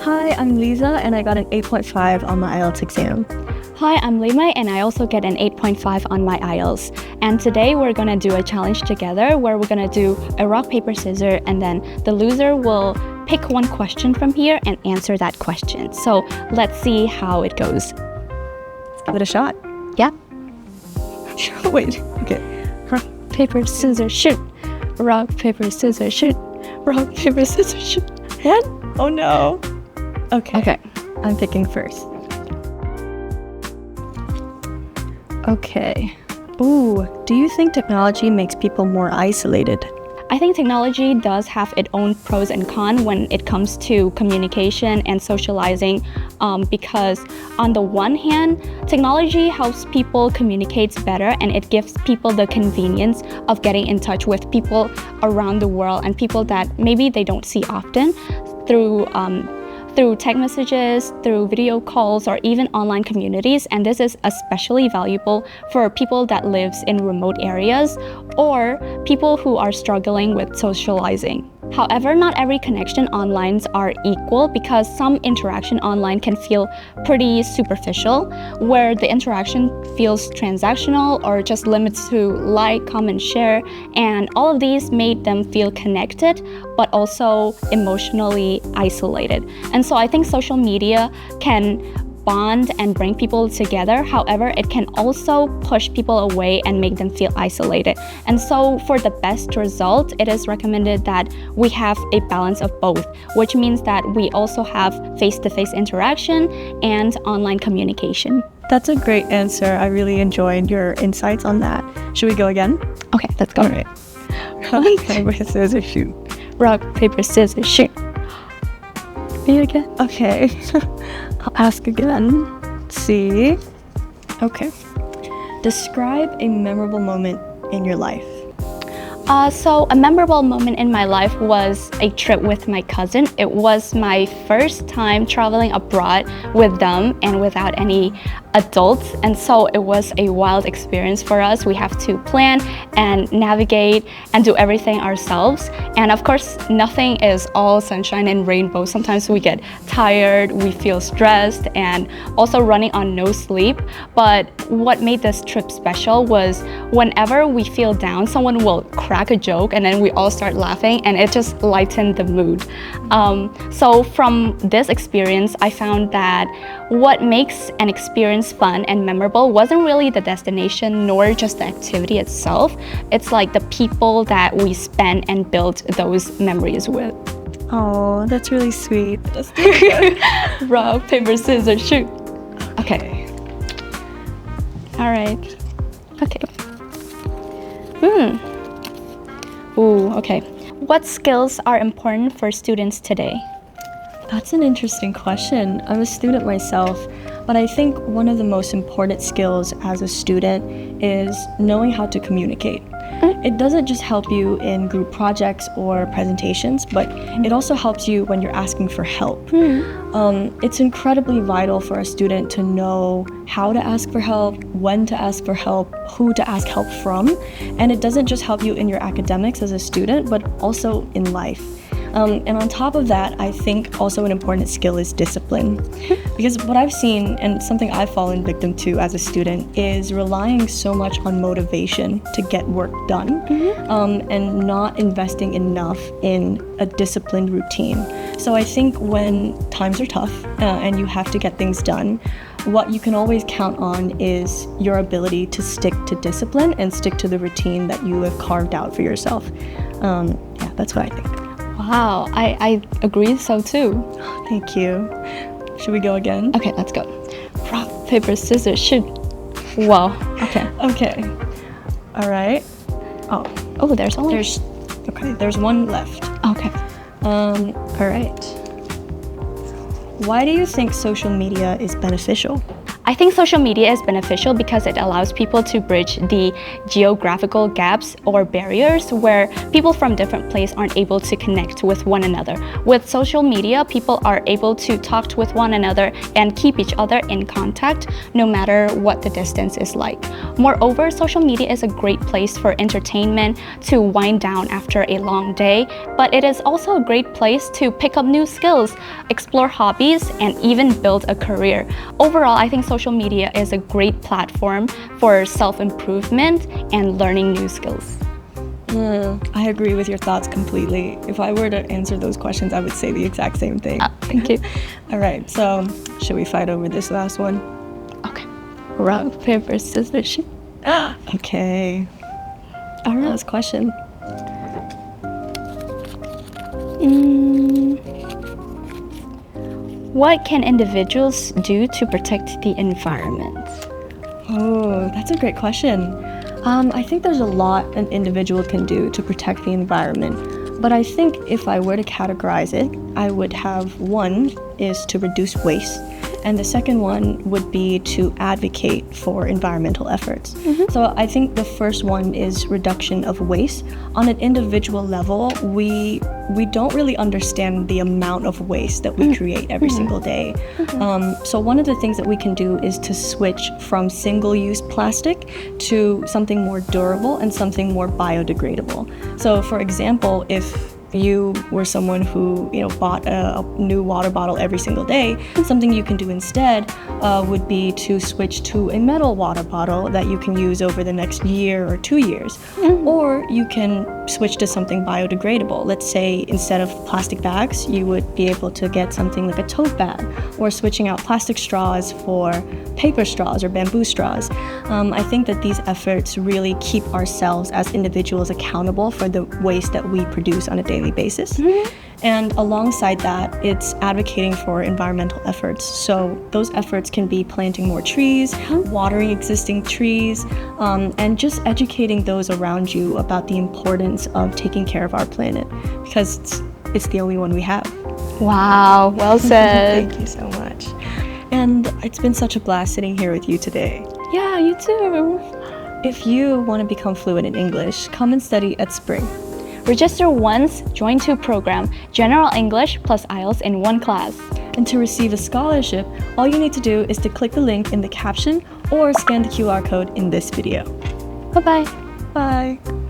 Hi, I'm Lisa, and I got an 8.5 on my IELTS exam. Hi, I'm Lima, and I also get an 8.5 on my IELTS. And today we're gonna do a challenge together where we're gonna do a rock, paper, scissors, and then the loser will pick one question from here and answer that question. So let's see how it goes. Let's give it a shot. Yeah. Wait, okay. Rock, paper, scissors, shoot. Rock, paper, scissors, shoot. Rock, paper, scissors, shoot. What? Oh no. Okay. I'm picking first. Okay. Ooh, do you think technology makes people more isolated? I think technology does have its own pros and cons when it comes to communication and socializing, because on the one hand, technology helps people communicate better and it gives people the convenience of getting in touch with people around the world and people that maybe they don't see often through text messages, through video calls, or even online communities. And this is especially valuable for people that lives in remote areas or people who are struggling with socializing. However, not every connection online are equal because some interaction online can feel pretty superficial, where the interaction feels transactional or just limits to like, comment, share, and all of these made them feel connected but also emotionally isolated. And so I think social media can bond and bring people together. However, it can also push people away and make them feel isolated. And so for the best result, it is recommended that we have a balance of both, which means that we also have face-to-face interaction and online communication. That's a great answer. I really enjoyed your insights on that. Should we go again? Okay, let's go. All right. Rock, paper, scissors, shoot. Rock, paper, scissors, shoot. Me again? Okay. I'll ask again. Let's see. Okay. Describe a memorable moment in your life. So a memorable moment in my life was a trip with my cousin. It was my first time traveling abroad with them and without any adults, and so it was a wild experience for us. We have to plan and navigate and do everything ourselves, and of course nothing is all sunshine and rainbow. Sometimes we get tired, we feel stressed, and also running on no sleep. But what made this trip special was whenever we feel down, someone will crack a joke and then we all start laughing, and it just lightened the mood. So from this experience, I found that what makes an experience fun and memorable wasn't really the destination nor just the activity itself. It's like the people that we spend and build those memories with. Oh, that's really sweet. Rock, paper, scissors, shoot. Okay. All right. Okay. Ooh, okay. What skills are important for students today? That's an interesting question. I'm a student myself, but I think one of the most important skills as a student is knowing how to communicate. It doesn't just help you in group projects or presentations, but it also helps you when you're asking for help. It's incredibly vital for a student to know how to ask for help, when to ask for help, who to ask help from, and it doesn't just help you in your academics as a student, but also in life. And on top of that, I think also an important skill is discipline. Because what I've seen, and something I've fallen victim to as a student, is relying so much on motivation to get work done, and not investing enough in a disciplined routine. So I think when times are tough and you have to get things done, what you can always count on is your ability to stick to discipline and stick to the routine that you have carved out for yourself. Yeah, that's what I think. Wow, I agree so too. Thank you. Should we go again? Okay, let's go. Rock, paper, scissors, shoot. Wow. Okay. Okay. All right. Oh, there's only... There's one left. Okay. All right. Why do you think social media is beneficial? I think social media is beneficial because it allows people to bridge the geographical gaps or barriers where people from different places aren't able to connect with one another. With social media, people are able to talk with one another and keep each other in contact no matter what the distance is like. Moreover, social media is a great place for entertainment, to wind down after a long day, but it is also a great place to pick up new skills, explore hobbies, and even build a career. Overall, I think social media is a great platform for self-improvement and learning new skills. I agree with your thoughts completely. If I were to answer those questions, I would say the exact same thing. Thank you. All right, so should we fight over this last one? Okay. Rock, paper, scissors, shoot. Okay. All right. Last question. What can individuals do to protect the environment? Oh, that's a great question. I think there's a lot an individual can do to protect the environment, but I think if I were to categorize it, I would have one is to reduce waste, and the second one would be to advocate for environmental efforts. So I think the first one is reduction of waste. On an individual level, we don't really understand the amount of waste that we create every single day. So one of the things that we can do is to switch from single-use plastic to something more durable and something more biodegradable. So for example, if you were someone who bought a new water bottle every single day, something you can do instead would be to switch to a metal water bottle that you can use over the next year or 2 years. Or you can switch to something biodegradable. Let's say instead of plastic bags, you would be able to get something like a tote bag, or switching out plastic straws for paper straws or bamboo straws. I think that these efforts really keep ourselves as individuals accountable for the waste that we produce on a daily basis. And alongside that, it's advocating for environmental efforts. So those efforts can be planting more trees, watering existing trees, and just educating those around you about the importance of taking care of our planet, because it's the only one we have. Wow, well said. Thank you so much. And it's been such a blast sitting here with you today. Yeah, you too. If you want to become fluent in English, come and study at Spring. Register once, join 2 program, General English plus IELTS in 1 class. And to receive a scholarship, all you need to do is to click the link in the caption or scan the QR code in this video. Bye-bye. Bye.